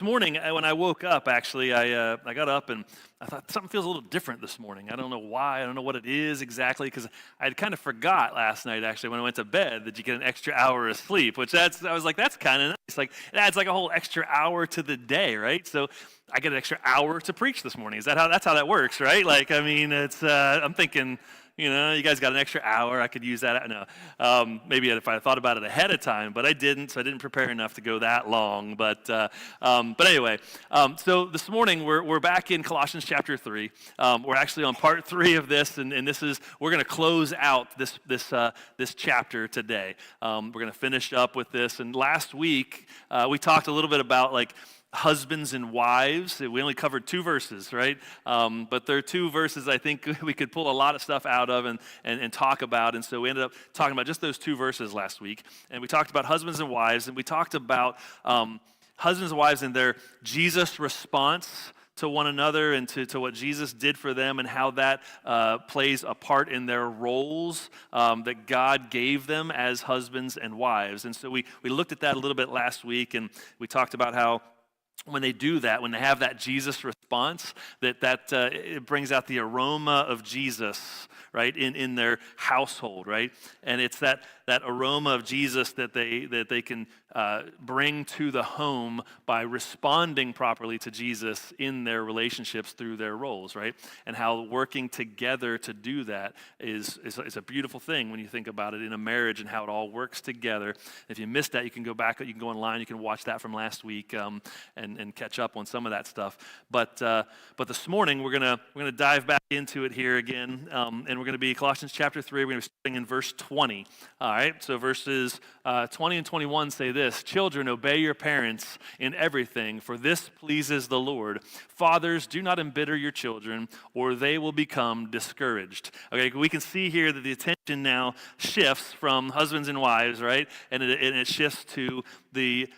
This morning, when I woke up, actually, I got up and I thought something feels a little different this morning. I don't know why. I don't know what it is exactly because I had kind of forgot last night, actually, when I went to bed that you get an extra hour of sleep, I was like, that's kind of nice. Like, it adds like a whole extra hour to the day, right? So I get an extra hour to preach this morning. That's how that works, right? Like, I mean, I'm thinking, you guys got an extra hour. I could use that. No, maybe if I had thought about it ahead of time, but I didn't, so I didn't prepare enough to go that long. But anyway, so this morning we're back in Colossians chapter 3. We're actually on part 3 of this, and we're going to close out this chapter today. We're going to finish up with this. And last week we talked a little bit about like husbands and wives. We only covered 2 verses, right? But there are 2 verses I think we could pull a lot of stuff out of and talk about. And so we ended up talking about just those 2 verses last week. And we talked about husbands and wives, and we talked about husbands and wives and their Jesus response to one another and to what Jesus did for them and how that plays a part in their roles that God gave them as husbands and wives. And so we looked at that a little bit last week, and we talked about how when they do that, when they have that Jesus response, it brings out the aroma of Jesus, right, in their household, right? And it's that aroma of Jesus that they can bring to the home by responding properly to Jesus in their relationships through their roles, right? And how working together to do that is a beautiful thing when you think about it in a marriage and how it all works together. If you missed that, you can go back, you can go online, you can watch that from last week and catch up on some of that stuff. But this morning we're gonna dive back into it here again, and we're going to be Colossians chapter 3. We're going to be starting in verse 20. All right, so verses 20 and 21 say this: "Children, obey your parents in everything, for this pleases the Lord. Fathers, do not embitter your children, or they will become discouraged." Okay, we can see here that the attention now shifts from husbands and wives, right? And it shifts to the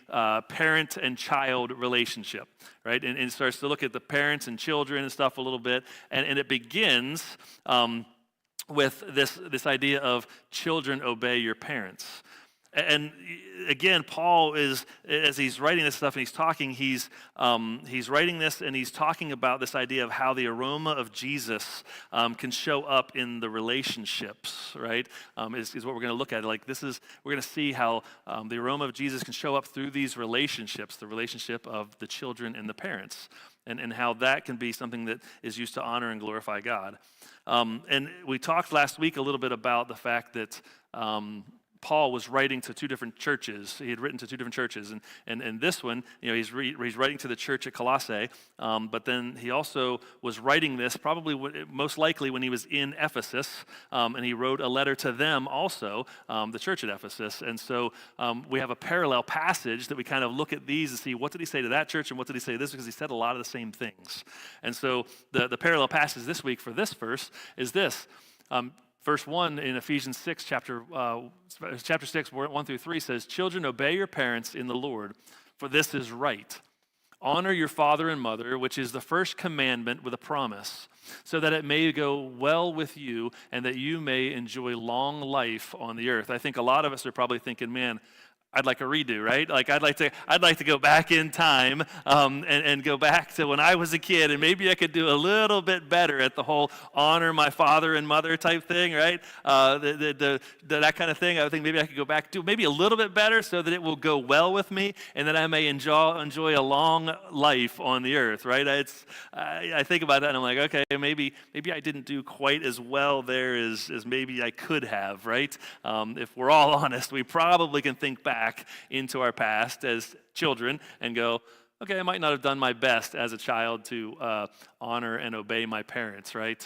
parent and child relationship, right? And it starts to look at the parents and children and stuff a little bit, and it begins with this idea of children obey your parents. And again, Paul is, as he's writing this stuff and he's talking, he's writing this and he's talking about this idea of how the aroma of Jesus can show up in the relationships, right? Is what we're going to look at. Like we're going to see how the aroma of Jesus can show up through these relationships, the relationship of the children and the parents, and how that can be something that is used to honor and glorify God. And we talked last week a little bit about the fact that Paul was writing to 2 different churches. He had written to 2 different churches, and this one, he's writing to the church at Colossae. But then he also was writing this probably most likely when he was in Ephesus, and he wrote a letter to them also, the church at Ephesus. And so we have a parallel passage that we kind of look at these and see what did he say to that church and what did he say to this, because he said a lot of the same things. And so the parallel passage this week for this verse is this. Verse 1 in Ephesians 6, chapter 6, 1 through 3 says, "Children, obey your parents in the Lord, for this is right. Honor your father and mother, which is the first commandment with a promise, so that it may go well with you and that you may enjoy long life on the earth." I think a lot of us are probably thinking, man, I'd like a redo, right? Like I'd like to go back in time and go back to when I was a kid, and maybe I could do a little bit better at the whole honor my father and mother type thing, right? That kind of thing. I think maybe I could go back to maybe a little bit better so that it will go well with me, and that I may enjoy a long life on the earth, right? I think about that and I'm like, okay, maybe I didn't do quite as well there as maybe I could have, right? If we're all honest, we probably can think back into our past as children and go, okay, I might not have done my best as a child to honor and obey my parents, right?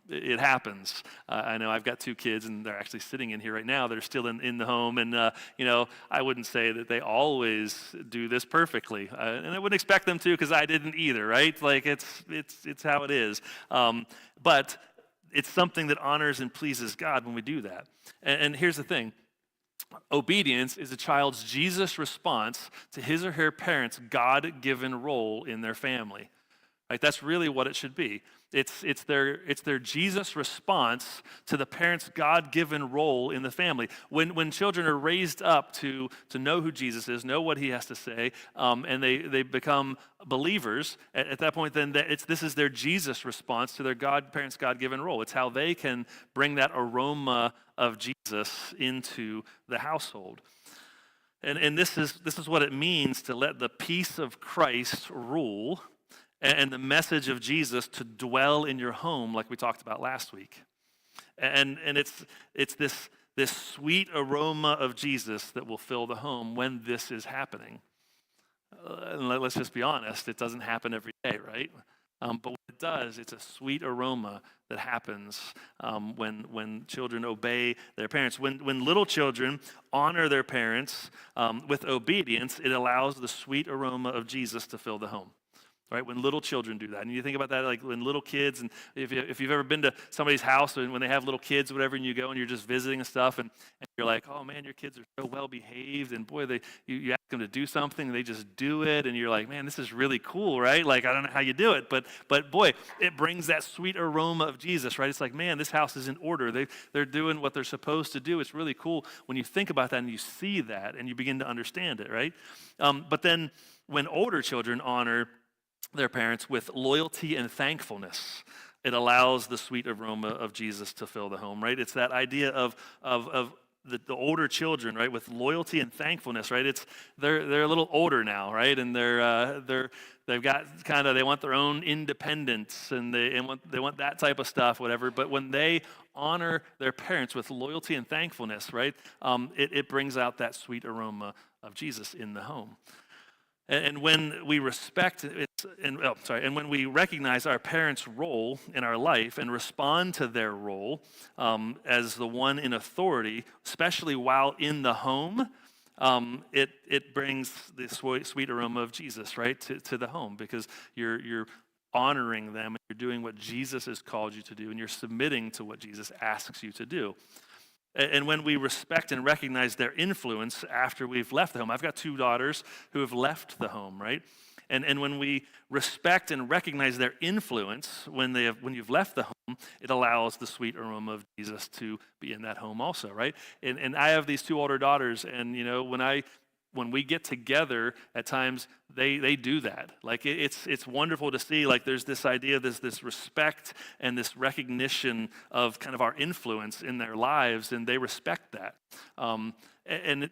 It happens. I know I've got 2 kids, and they're actually sitting in here right now. They're still in the home, and I wouldn't say that they always do this perfectly, and I wouldn't expect them to, because I didn't either, right? Like it's how it is. But it's something that honors and pleases God when we do that. And here's the thing. Obedience is a child's Jesus response to his or her parents' God-given role in their family. Like that's really what it should be. It's their Jesus response to the parents' God-given role in the family. When children are raised up to know who Jesus is, know what he has to say, and they become believers, at that point, then this is their Jesus response to their parents' God-given role. It's how they can bring that aroma of Jesus into the household. And this is what it means to let the peace of Christ rule and the message of Jesus to dwell in your home, like we talked about last week. And it's this sweet aroma of Jesus that will fill the home when this is happening. And let's just be honest, it doesn't happen every day, right? But when it does, it's a sweet aroma that happens when children obey their parents. When little children honor their parents with obedience, it allows the sweet aroma of Jesus to fill the home. Right, when little children do that, and you think about that, like when little kids, and if you've ever been to somebody's house and when they have little kids, or whatever, and you go and you're just visiting and stuff, and you're like, oh man, your kids are so well behaved, and boy, you ask them to do something, and they just do it, and you're like, man, this is really cool, right? Like I don't know how you do it, but boy, it brings that sweet aroma of Jesus, right? It's like, man, this house is in order. They're doing what they're supposed to do. It's really cool when you think about that and you see that and you begin to understand it, right? But then when older children honor their parents with loyalty and thankfulness, it allows the sweet aroma of Jesus to fill the home, right? It's that idea of the older children, right, with loyalty and thankfulness, right? They're a little older now, right? And they've got they want their own independence, and they want that type of stuff, whatever. But when they honor their parents with loyalty and thankfulness, right, it brings out that sweet aroma of Jesus in the home. And when we and when we recognize our parents' role in our life and respond to their role as the one in authority, especially while in the home, it brings the sweet aroma of Jesus, right, to the home, because you're honoring them, and you're doing what Jesus has called you to do, and you're submitting to what Jesus asks you to do. And when we respect and recognize their influence after we've left the home. I've got 2 daughters who have left the home, right? And when we respect and recognize their influence when you've left the home, it allows the sweet aroma of Jesus to be in that home also, right? And I have these 2 older daughters, and when we get together at times, they do that. Like it's wonderful to see. Like there's this idea, this respect and this recognition of kind of our influence in their lives, and they respect that. And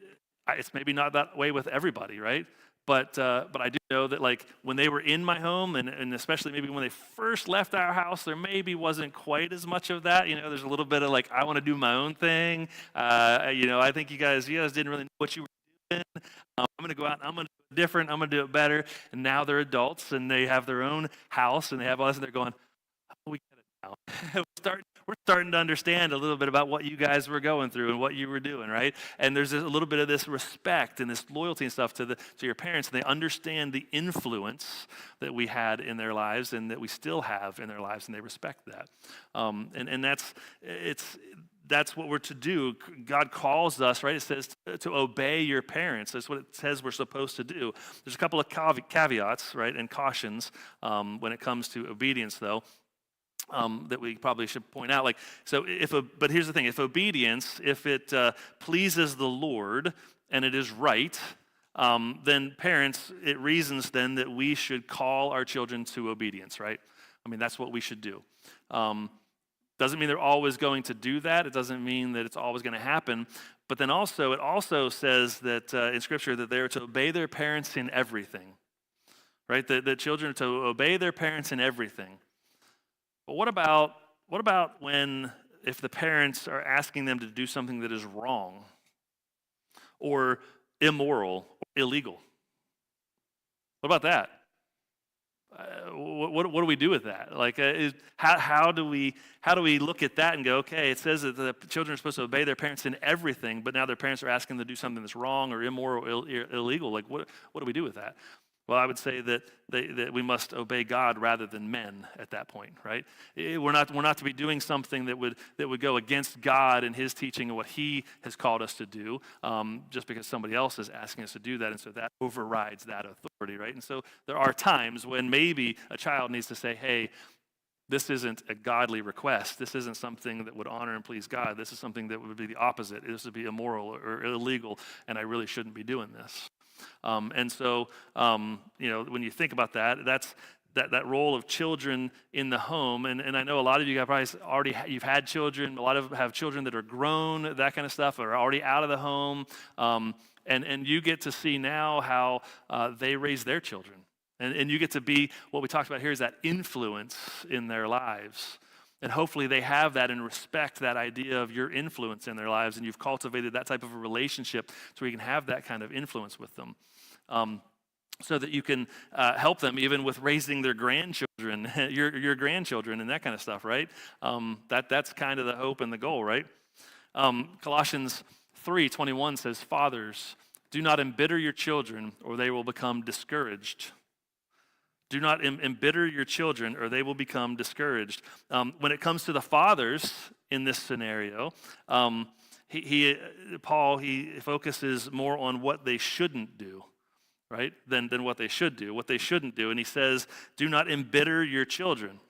it's maybe not that way with everybody, right? But I do know that like when they were in my home, and especially maybe when they first left our house, there maybe wasn't quite as much of that. There's a little bit of like, I want to do my own thing. I think you guys didn't really know what you were doing. I'm going to go out and I'm going to do it different. I'm going to do it better. And now they're adults and they have their own house and they have all this, and they're going, oh, we get it now. We're starting to understand a little bit about what you guys were going through and what you were doing, right? And there's a little bit of this respect and this loyalty and stuff to your parents, and they understand the influence that we had in their lives and that we still have in their lives, and they respect that. And that's what we're to do. God calls us, right? It says to obey your parents. That's what it says we're supposed to do. There's a couple of caveats, right, and cautions when it comes to obedience, though. That we probably should point out. But here's the thing: if obedience, if it pleases the Lord and it is right, then parents, it reasons then that we should call our children to obedience, right? I mean, that's what we should do. Doesn't mean they're always going to do that. It doesn't mean that it's always going to happen. But then also, it also says that in Scripture that they are to obey their parents in everything, right? The children are to obey their parents in everything. But what about if the parents are asking them to do something that is wrong or immoral or illegal? What about that? What do we do with that? Like, how do we look at that and go, okay, it says that the children are supposed to obey their parents in everything, but now their parents are asking them to do something that's wrong or immoral or illegal. Like, what do we do with that? Well, I would say that that we must obey God rather than men at that point, right? We're not to be doing something that would go against God and His teaching and what He has called us to do, just because somebody else is asking us to do that, and so that overrides that authority, right? And so there are times when maybe a child needs to say, "Hey, this isn't a godly request. This isn't something that would honor and please God. This is something that would be the opposite. This would be immoral or illegal, and I really shouldn't be doing this." And so, when you think about that, that's that role of children in the home. And I know a lot of you guys probably you've had children. A lot of have children that are grown, that kind of stuff, or are already out of the home. And you get to see now how they raise their children. And you get to be, what we talked about here is that influence in their lives. And hopefully they have that and respect that idea of your influence in their lives, and you've cultivated that type of a relationship so you can have that kind of influence with them. So that you can help them even with raising their grandchildren, your grandchildren and that kind of stuff, right? That's kind of the hope and the goal, right? Colossians 3:21 says, "Fathers, do not embitter your children or they will become discouraged." Do not embitter your children, or they will become discouraged. When it comes to the fathers in this scenario, Paul focuses more on what they shouldn't do, right, than what they should do. What they shouldn't do, and he says, "Do not embitter your children."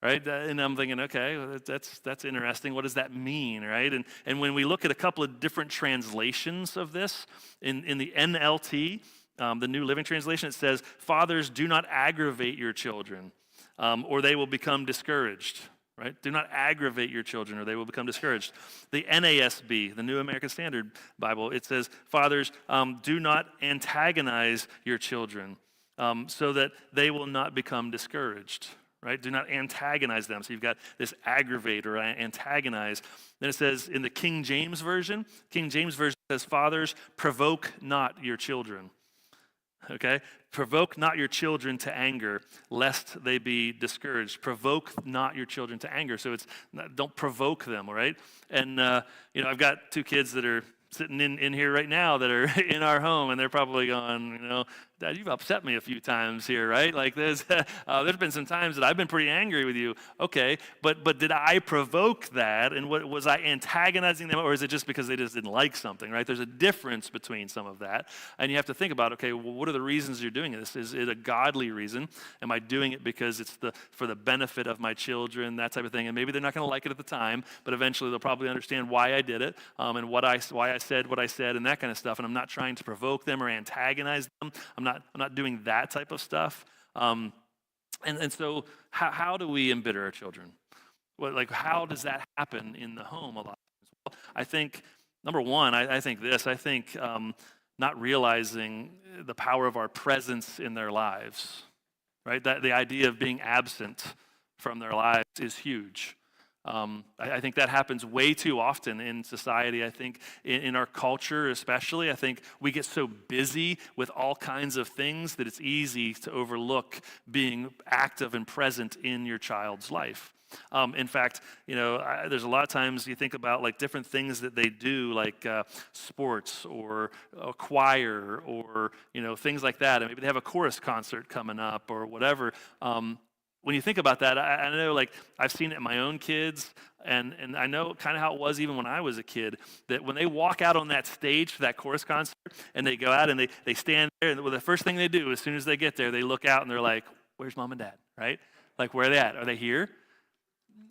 Right, and I'm thinking, okay, that's interesting. What does that mean, right? And when we look at a couple of different translations of this, in the NLT. The New Living Translation, it says, "Fathers, do not aggravate your children, or they will become discouraged." Right? Do not aggravate your children, or they will become discouraged. The NASB, the New American Standard Bible, it says, "Fathers, do not antagonize your children, so that they will not become discouraged." Right? Do not antagonize them. So you've got this aggravate or antagonize. Then it says in the King James Version says, "Fathers, provoke not your children." Okay? "Provoke not your children to anger, lest they be discouraged." Provoke not your children to anger. So don't provoke them, all right? And, I've got two kids that are sitting in here right now that are in our home, and they're probably going, "Dad, you've upset me a few times here, right? Like there's been some times that I've been pretty angry with you." Okay, but did I provoke that? And what was I antagonizing them, or is it just because they just didn't like something, right? There's a difference between some of that, and you have to think about, okay, well, what are the reasons you're doing this? Is it a godly reason? Am I doing it because it's for the benefit of my children, that type of thing? And maybe they're not going to like it at the time, but eventually they'll probably understand why I did it, and why I said what I said, and that kind of stuff. And I'm not trying to provoke them or antagonize them. I'm not doing that type of stuff. And so how do we embitter our children? Well, how does that happen in the home a lot of times? Well, I think, number one, I think not realizing the power of our presence in their lives, right? That the idea of being absent from their lives is huge. I think that happens way too often in society. I think in our culture especially, I think we get so busy with all kinds of things that it's easy to overlook being active and present in your child's life. In fact, there's a lot of times you think about different things that they do, like sports or a choir or things like that, and maybe they have a chorus concert coming up or whatever. When you think about that, I know, I've seen it in my own kids, and I know kind of how it was even when I was a kid, that when they walk out on that stage for that chorus concert, and they go out and they stand there, and the first thing they do, as soon as they get there, they look out and they're like, "Where's mom and dad?" Right? Where are they at? Are they here?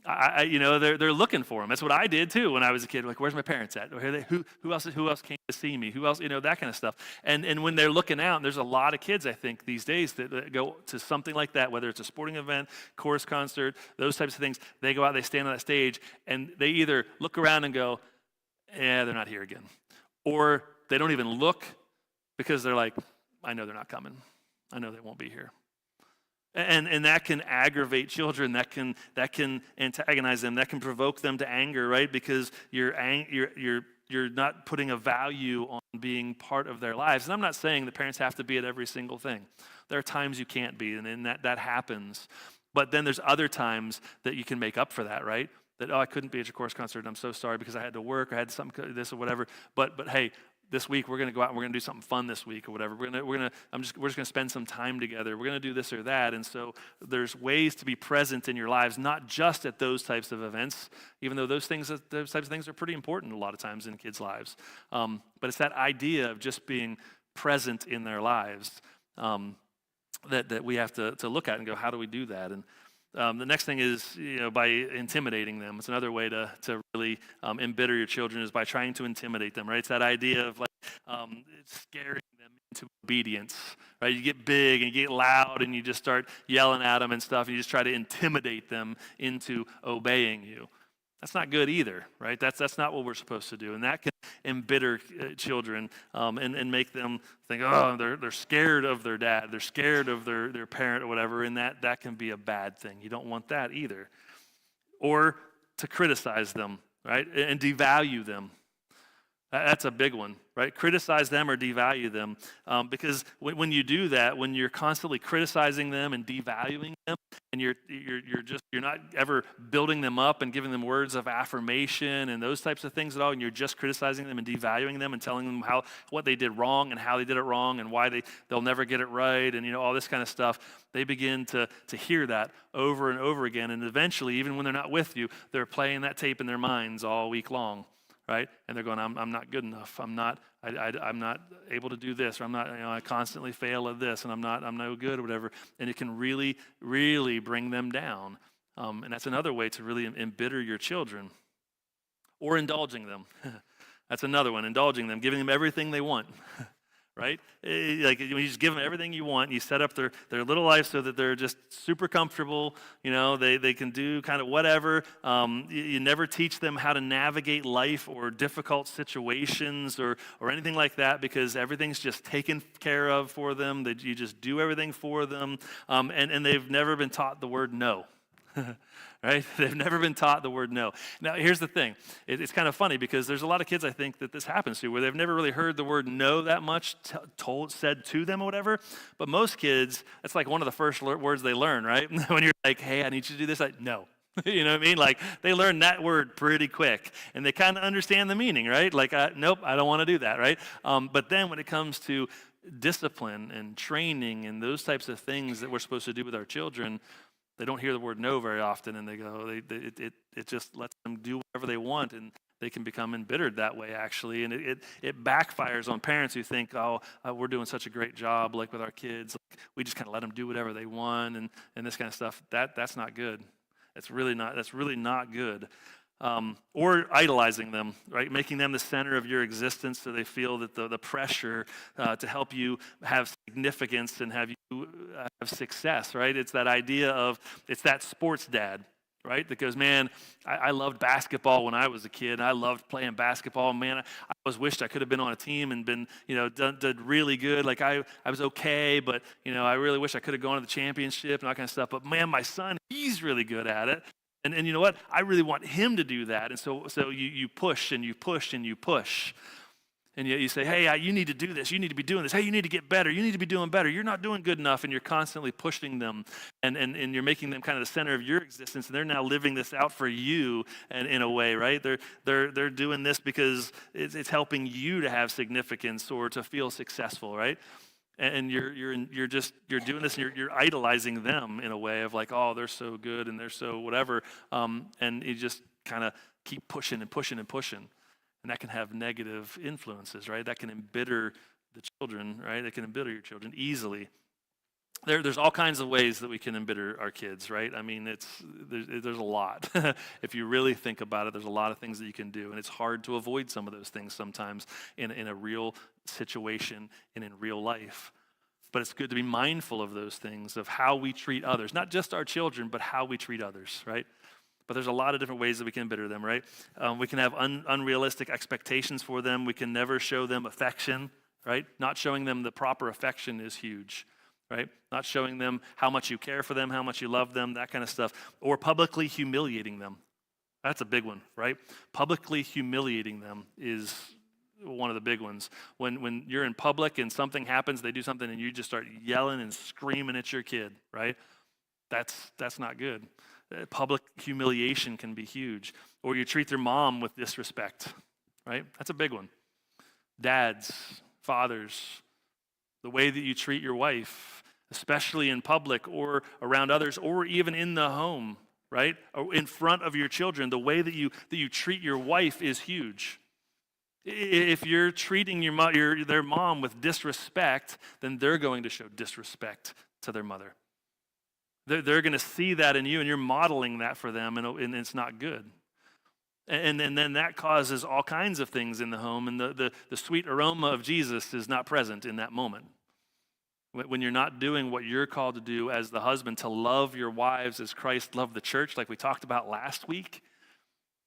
They're looking for them. That's what I did too when I was a kid. Where's my parents at? Who else came to see me? Who else? That kind of stuff. And when they're looking out, and there's a lot of kids, I think, these days that go to something like that, whether it's a sporting event, chorus concert, those types of things. They go out, they stand on that stage, and they either look around and go, "Yeah, they're not here again," or they don't even look because they're like, "I know they're not coming. I know they won't be here." And that can aggravate children. That can antagonize them. That can provoke them to anger, right? Because you're not putting a value on being part of their lives. And I'm not saying the parents have to be at every single thing. There are times you can't be, and that happens. But then there's other times that you can make up for that, right? That, I couldn't be at your chorus concert, and I'm so sorry because I had to work, or I had something, this or whatever. But hey, this week we're going to go out and we're going to do something fun this week or whatever. We're just going to spend some time together. We're going to do this or that. And so there's ways to be present in your lives, not just at those types of events, even though those types of things are pretty important a lot of times in kids' lives. But it's that idea of just being present in their lives that we have to look at and go, how do we do that? And the next thing is, by intimidating them. It's another way to really embitter your children is by trying to intimidate them, right? It's that idea of scaring them into obedience, right? You get big and you get loud and you just start yelling at them and stuff. And you just try to intimidate them into obeying you. That's not good either, right? That's not what we're supposed to do. And that can embitter children and make them think, oh, they're scared of their dad. They're scared of their parent or whatever, and that can be a bad thing. You don't want that either. Or to criticize them, right, and devalue them. That's a big one, right? Criticize them or devalue them, because when you do that, when you're constantly criticizing them and devaluing them, and you're not ever building them up and giving them words of affirmation and those types of things at all, and you're just criticizing them and devaluing them and telling them what they did wrong and how they did it wrong and why they'll never get it right and all this kind of stuff, they begin to hear that over and over again, and eventually, even when they're not with you, they're playing that tape in their minds all week long. Right? And they're going, I'm not good enough. I'm not able to do this, or I constantly fail at this, and I'm no good or whatever. And it can really, really bring them down. And that's another way to really embitter your children. Or indulging them. That's another one, indulging them, giving them everything they want. Right? Like when you just give them everything you want, you set up their little life so that they're just super comfortable. They can do kind of whatever. You never teach them how to navigate life or difficult situations or anything like that, because everything's just taken care of for them. That you just do everything for them, and they've never been taught the word no. Right? They've never been taught the word no. Now, here's the thing. It's kind of funny because there's a lot of kids, I think, that this happens to, where they've never really heard the word no that much said to them or whatever. But most kids, that's like one of the first words they learn, right? When you're like, hey, I need you to do this, like, no. You know what I mean? Like, they learn that word pretty quick, and they kind of understand the meaning, right? Like, nope, I don't want to do that, right? But then when it comes to discipline and training and those types of things that we're supposed to do with our children, they don't hear the word no very often, and they go, it just lets them do whatever they want, and they can become embittered that way, actually. And it backfires on parents who think, we're doing such a great job, like with our kids. Like, we just kind of let them do whatever they want and this kind of stuff. That's not good. That's really not good. Or idolizing them, right? Making them the center of your existence so they feel that the pressure to help you have significance and have you have success, right? It's that idea of, it's that sports dad, right? That goes, man, I loved basketball when I was a kid. I loved playing basketball. Man, I always wished I could have been on a team and been, did really good. Like I was okay, but, I really wish I could have gone to the championship and all kind of stuff. But man, my son, he's really good at it. And you know what? I really want him to do that. And so you push and you push and you push. And you say, hey, you need to do this. You need to be doing this. Hey, you need to get better. You need to be doing better. You're not doing good enough. And you're constantly pushing them. And you're making them kind of the center of your existence. And they're now living this out for you and in a way, right? They're doing this because it's helping you to have significance or to feel successful, right? And you're doing this, and you're idolizing them in a way of like, oh, they're so good and they're so whatever, and you just kind of keep pushing and pushing and pushing, and that can have negative influences, right? That can embitter the children, right? It can embitter your children easily. There's all kinds of ways that we can embitter our kids, right? I mean, there's a lot. If you really think about it, there's a lot of things that you can do, and it's hard to avoid some of those things sometimes in a real situation and in real life. But it's good to be mindful of those things, of how we treat others, not just our children, but how we treat others, right? But there's a lot of different ways that we can embitter them, right? We can have unrealistic expectations for them. We can never show them affection, right? Not showing them the proper affection is huge. Right? Not showing them how much you care for them, how much you love them, that kind of stuff. Or publicly humiliating them. That's a big one, right? Publicly humiliating them is one of the big ones. When you're in public and something happens, they do something and you just start yelling and screaming at your kid, right? That's not good. Public humiliation can be huge. Or you treat their mom with disrespect, right? That's a big one. Dads, fathers, the way that you treat your wife, especially in public or around others, or even in the home, right? Or in front of your children, the way that you treat your wife is huge. If you're treating their mom with disrespect, then they're going to show disrespect to their mother. They're going to see that in you, and you're modeling that for them, and it's not good. And then that causes all kinds of things in the home, and the sweet aroma of Jesus is not present in that moment. When you're not doing what you're called to do as the husband, to love your wives as Christ loved the church, like we talked about last week,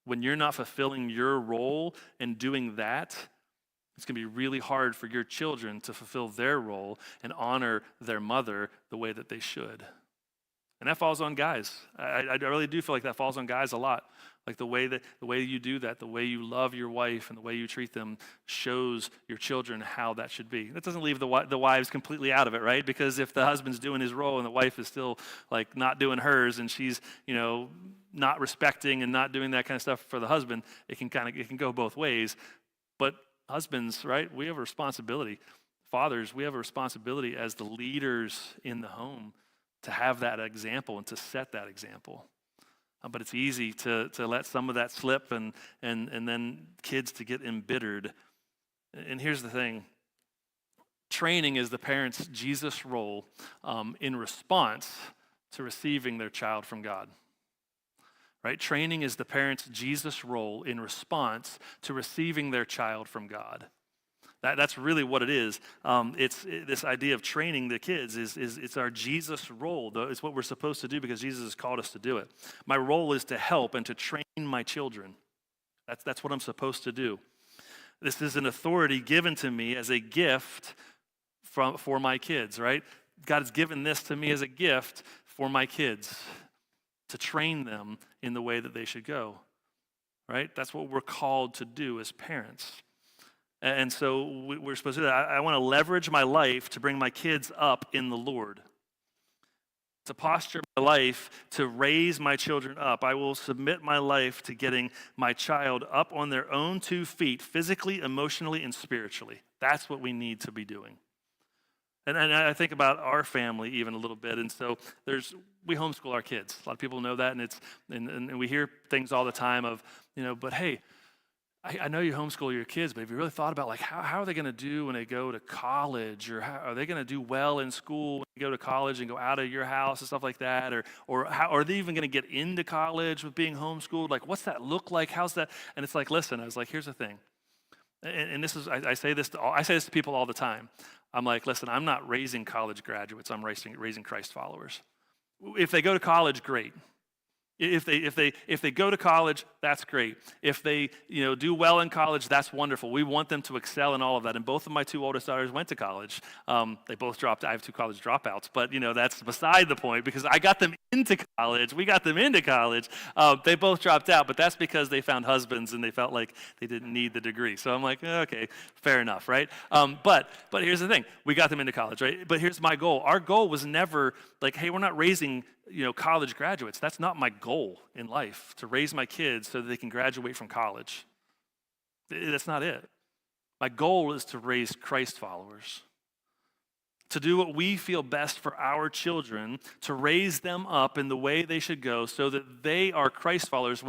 when you're not fulfilling your role and doing that, it's going to be really hard for your children to fulfill their role and honor their mother the way that they should. And that falls on guys. I really do feel like that falls on guys a lot. Like the way you do that, the way you love your wife and the way you treat them shows your children how that should be. That doesn't leave the wives completely out of it, right? Because if the husband's doing his role and the wife is still like not doing hers, and she's, not respecting and not doing that kind of stuff for the husband, it can go both ways. But husbands, right? We have a responsibility. Fathers, we have a responsibility as the leaders in the home to have that example and to set that example. But it's easy to let some of that slip and then kids to get embittered. And here's the thing. Training is the parent's Jesus role in response to receiving their child from God. Right? Training is the parent's Jesus role in response to receiving their child from God. That's really what it is. It's this idea of training the kids is our Jesus role. It's what we're supposed to do because Jesus has called us to do it. My role is to help and to train my children. That's what I'm supposed to do. This is an authority given to me as a gift for my kids, right? God has given this to me as a gift for my kids to train them in the way that they should go, right? That's what we're called to do as parents. And so we're supposed to do that. I want to leverage my life to bring my kids up in the Lord. To posture my life to raise my children up. I will submit my life to getting my child up on their own 2 feet, physically, emotionally, and spiritually. That's what we need to be doing. And I think about our family even a little bit. And so we homeschool our kids. A lot of people know that, and we hear things all the time of, but hey, I know you homeschool your kids, but have you really thought about like how are they going to do when they go to college, or how are they going to do well in school when they go to college and go out of your house and stuff like that, or how are they even going to get into college with being homeschooled? Like, what's that look like? How's that? And it's like, listen, I was like, here's the thing, and this is I say this to people all the time. I'm like, listen, I'm not raising college graduates. I'm raising Christ followers. If they go to college, great. If they go to college, that's great. If they do well in college, that's wonderful. We want them to excel in all of that. And both of my 2 oldest daughters went to college. They both dropped. I have 2 college dropouts, but that's beside the point because I got them into college. We got them into college. They both dropped out, but that's because they found husbands and they felt like they didn't need the degree. So I'm like, okay, fair enough, right? But here's the thing: we got them into college, right? But here's my goal. Our goal was never like, hey, we're not raising college graduates. That's not my goal in life, to raise my kids so that they can graduate from college. That's not it. My goal is to raise Christ followers, to do what we feel best for our children, to raise them up in the way they should go so that they are Christ followers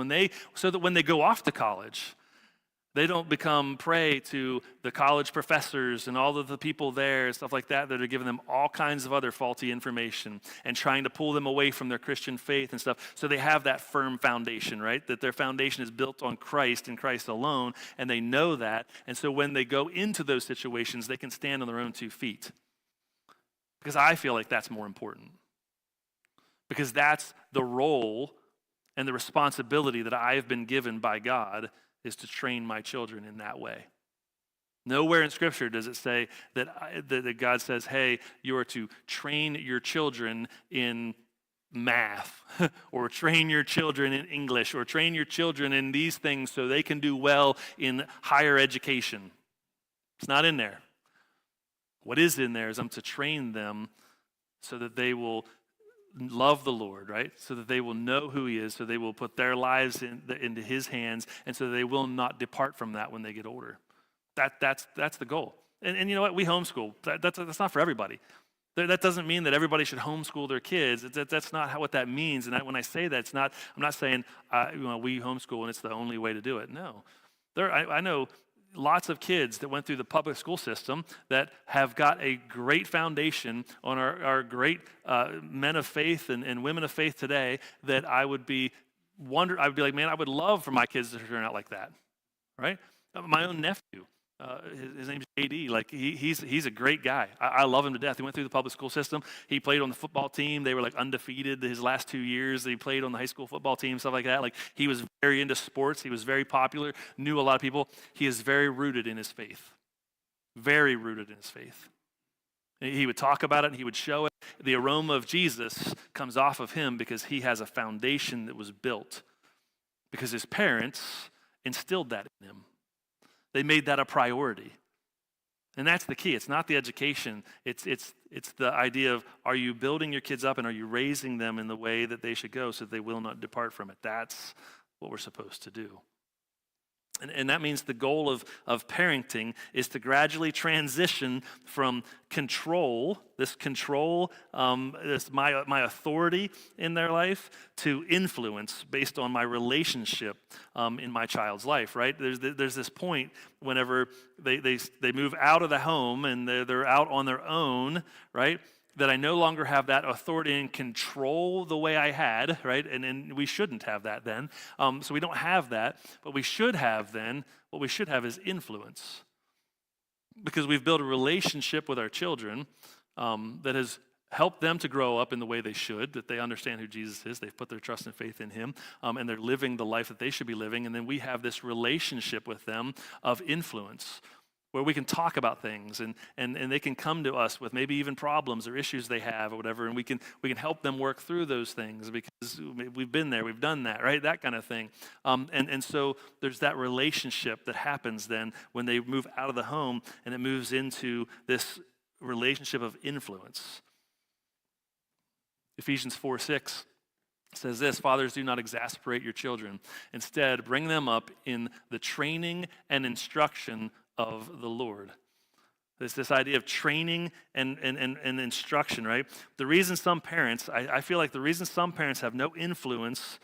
so that when they go off to college, they don't become prey to the college professors and all of the people there and stuff like that are giving them all kinds of other faulty information and trying to pull them away from their Christian faith and stuff. So they have that firm foundation, right? That their foundation is built on Christ and Christ alone, and they know that. And so when they go into those situations, they can stand on their own 2 feet. Because I feel like that's more important. Because that's the role and the responsibility that I have been given by God, is to train my children in that way. Nowhere in Scripture does it say that God says, hey, you are to train your children in math, or train your children in English, or train your children in these things so they can do well in higher education. It's not in there. What is in there is I'm to train them so that they will love the Lord, right? So that they will know who He is, so they will put their lives into His hands, and so they will not depart from that when they get older. That's the goal. And you know what? We homeschool. That's not for everybody. That doesn't mean that everybody should homeschool their kids. That's not what that means. And when I say that, I'm not saying we homeschool and it's the only way to do it. No, I know lots of kids that went through the public school system that have got a great foundation on our great men of faith and women of faith today. That I would be like, man, I would love for my kids to turn out like that, right? My own nephew. His name's JD. Like he's a great guy. I love him to death. He went through the public school system. He played on the football team. They were like undefeated his last 2 years. He played on the high school football team, stuff like that. Like he was very into sports. He was very popular. Knew a lot of people. He is very rooted in his faith. Very rooted in his faith. He would talk about it and he would show it. The aroma of Jesus comes off of him because he has a foundation that was built because his parents instilled that in him. They made that a priority. And that's the key. It's not the education. It's the idea of, are you building your kids up and are you raising them in the way that they should go so that they will not depart from it? That's what we're supposed to do. And that means the goal of parenting is to gradually transition from control, this my authority in their life, to influence based on my relationship in my child's life, right? There's this point whenever they move out of the home and they're out on their own, right? That I no longer have that authority and control the way I had, right? And we shouldn't have that then. So we don't have that. But we should have then, what we should have is influence. Because we've built a relationship with our children that has helped them to grow up in the way they should, that they understand who Jesus is, they've put their trust and faith in him, and they're living the life that they should be living. And then we have this relationship with them of influence, where we can talk about things and they can come to us with maybe even problems or issues they have or whatever, and we can help them work through those things because we've been there, we've done that, right? That kind of thing. And so there's that relationship that happens then when they move out of the home and it moves into this relationship of influence. Ephesians 4:6 says this: fathers, do not exasperate your children. Instead, bring them up in the training and instruction of the Lord. There's this idea of training and instruction, right? The reason some parents, I feel like the reason some parents have no influence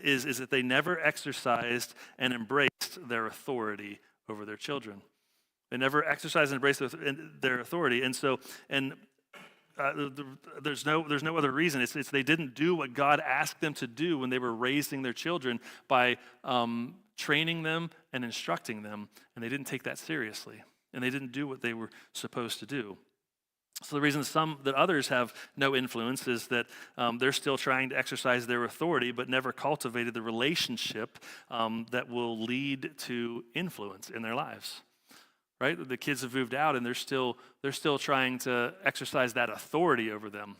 is that they never exercised and embraced their authority over their children. They never exercised and embraced their authority, and so there's no other reason. It's they didn't do what God asked them to do when they were raising their children by training them and instructing them, and they didn't take that seriously, and they didn't do what they were supposed to do. So the reason that others have no influence is that they're still trying to exercise their authority, but never cultivated the relationship that will lead to influence in their lives. Right? The kids have moved out, and they're still trying to exercise that authority over them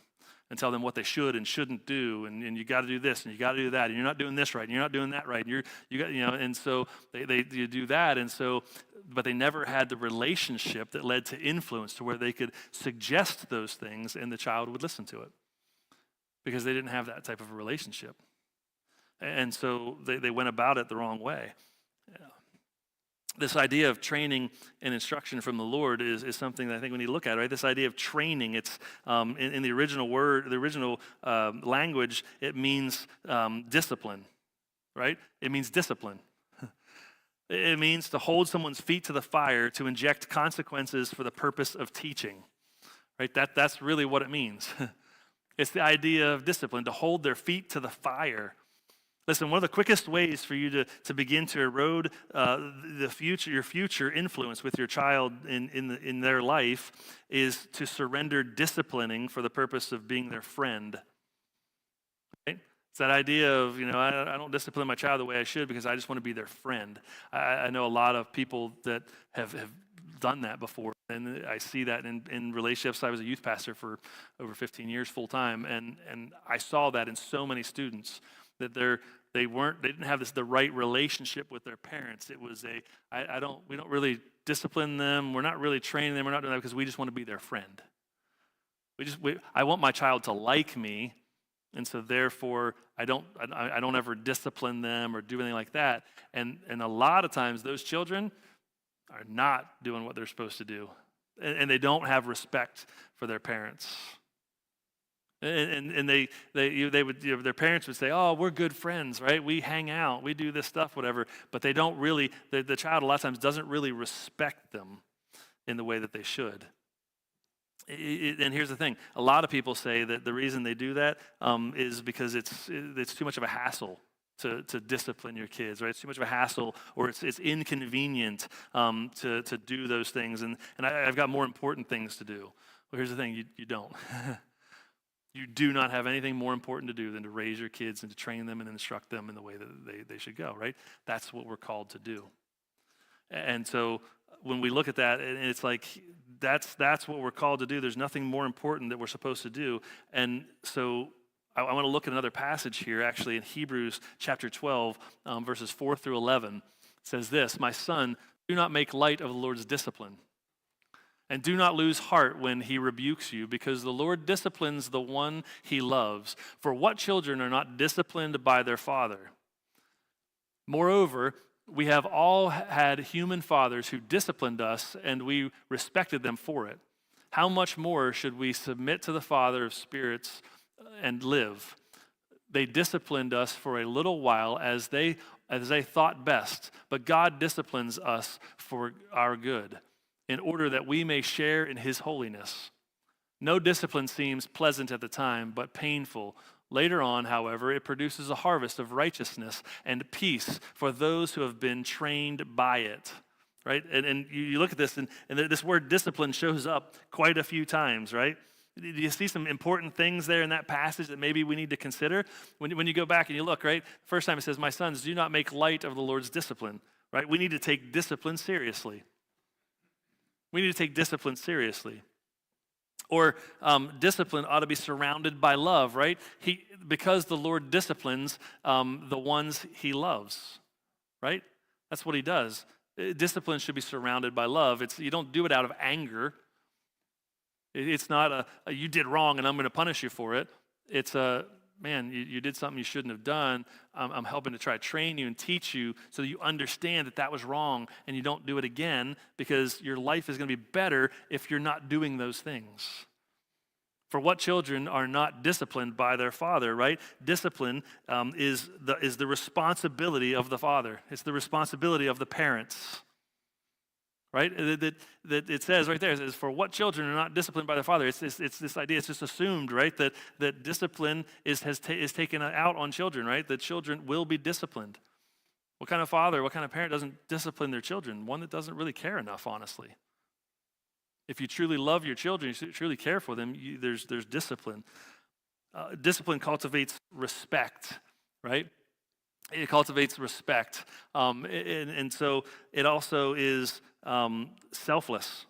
and tell them what they should and shouldn't do, and you got to do this and you got to do that, and you're not doing this right, and you're not doing that right, and and so they do that, and so, but they never had the relationship that led to influence to where they could suggest those things and the child would listen to it because they didn't have that type of a relationship, and so they went about it the wrong way. This idea of training and instruction from the Lord is something that I think we need to look at, right? This idea of training, it's in the original language, it means discipline, right? It means discipline. It means to hold someone's feet to the fire, to inject consequences for the purpose of teaching, right? That's really what it means. It's the idea of discipline, to hold their feet to the fire. Listen, one of the quickest ways for you to begin to erode your future influence with your child in their life is to surrender disciplining for the purpose of being their friend. Right? It's that idea of, I don't discipline my child the way I should because I just want to be their friend. I know a lot of people that have done that before, and I see that in relationships. I was a youth pastor for over 15 years full time, and I saw that in so many students. That they didn't have the right relationship with their parents. It was we don't really discipline them. We're not really training them. We're not doing that because we just want to be their friend. I want my child to like me, and so therefore I don't ever discipline them or do anything like that. And a lot of times those children, are not doing what they're supposed to do, and they don't have respect for their parents. And they would, their parents would say, "Oh, we're good friends, right? We hang out, we do this stuff, whatever." But they don't really. The child a lot of times doesn't really respect them in the way that they should. And here's the thing: a lot of people say that the reason they do that is because it's too much of a hassle to discipline your kids, right? It's too much of a hassle, or it's inconvenient to do those things. And I've got more important things to do. Well, here's the thing: you don't. You do not have anything more important to do than to raise your kids and to train them and instruct them in the way that they should go, right? That's what we're called to do. And so when we look at that, and it's like, that's what we're called to do. There's nothing more important that we're supposed to do. And so I want to look at another passage here, actually, in Hebrews chapter 12, verses 4 through 11. It says this: "My son, do not make light of the Lord's discipline. And do not lose heart when he rebukes you, because the Lord disciplines the one he loves. For what children are not disciplined by their father? Moreover, we have all had human fathers who disciplined us, and we respected them for it. How much more should we submit to the Father of spirits and live? They disciplined us for a little while as they thought best, but God disciplines us for our good, in order that we may share in his holiness. No discipline seems pleasant at the time, but painful. Later on, however, it produces a harvest of righteousness and peace for those who have been trained by it." Right? And you look at this, and this word discipline shows up quite a few times, right? Do you see some important things there in that passage that maybe we need to consider? When you go back and you look, right? First time it says, "My sons, do not make light of the Lord's discipline." Right? We need to take discipline seriously. We need to take discipline seriously. Or discipline ought to be surrounded by love, right? Because the Lord disciplines the ones he loves, right? That's what he does. Discipline should be surrounded by love. You don't do it out of anger. It's not a "you did wrong and I'm going to punish you for it." It's a, "Man, you did something you shouldn't have done. I'm helping to try to train you and teach you so that you understand that was wrong and you don't do it again, because your life is going to be better if you're not doing those things." For what children are not disciplined by their father, right? Discipline is the responsibility of the father. It's the responsibility of the parents. Right? That it says right there, it says, "For what children are not disciplined by their father?" It's this idea, it's just assumed, right? That discipline is taken out on children, right? That children will be disciplined. What kind of father, what kind of parent doesn't discipline their children? One that doesn't really care enough, honestly. If you truly love your children, you truly care for them, there's discipline. Discipline cultivates respect, right? It cultivates respect. And so it also is selfless.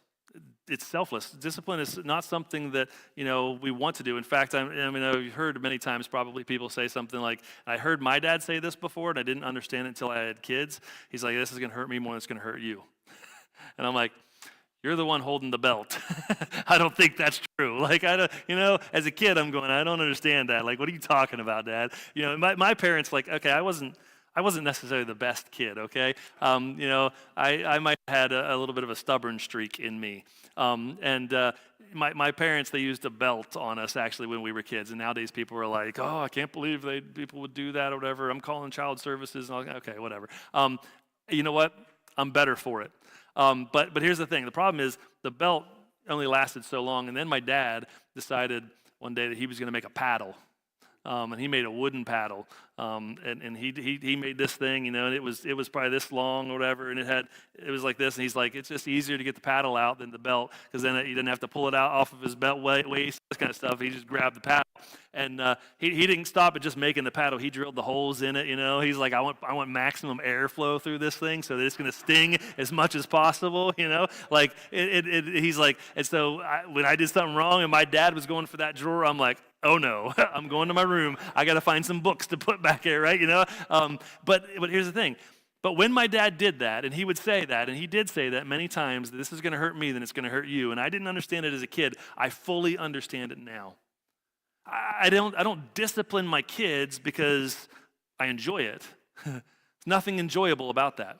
It's selfless. Discipline is not something that we want to do. In fact, I've heard many times probably people say something like, "I heard my dad say this before, and I didn't understand it until I had kids. He's like, this is going to hurt me more than it's going to hurt you." And I'm like, "You're the one holding the belt." I don't think that's true. Like, I don't, as a kid, I'm going, "I don't understand that. Like, what are you talking about, Dad?" My parents, like, okay, I wasn't necessarily the best kid, okay? I might have had a little bit of a stubborn streak in me. My parents, they used a belt on us, actually, when we were kids. And nowadays, people are like, "Oh, I can't believe people would do that," or whatever. "I'm calling child services." And okay, whatever. You know what? I'm better for it. But here's the thing. The problem is the belt only lasted so long. And then my dad decided one day that he was going to make a paddle. And he made a wooden paddle, and he made this thing, and it was probably this long or whatever, and it was like this, and he's like, "It's just easier to get the paddle out than the belt, because then he didn't have to pull it out off of his belt waist, this kind of stuff. He just grabbed the paddle." And he didn't stop at just making the paddle. He drilled the holes in it. He's like, I want maximum airflow through this thing so that it's going to sting as much as possible. Like he's like, and so when I did something wrong and my dad was going for that drawer, I'm like, "Oh no, I'm going to my room. I got to find some books to put back here," right? But here's the thing. But when my dad did that, and he would say that, and he did say that many times, that this is going to hurt me, then it's going to hurt you. And I didn't understand it as a kid. I fully understand it now. I don't discipline my kids because I enjoy it. There's nothing enjoyable about that.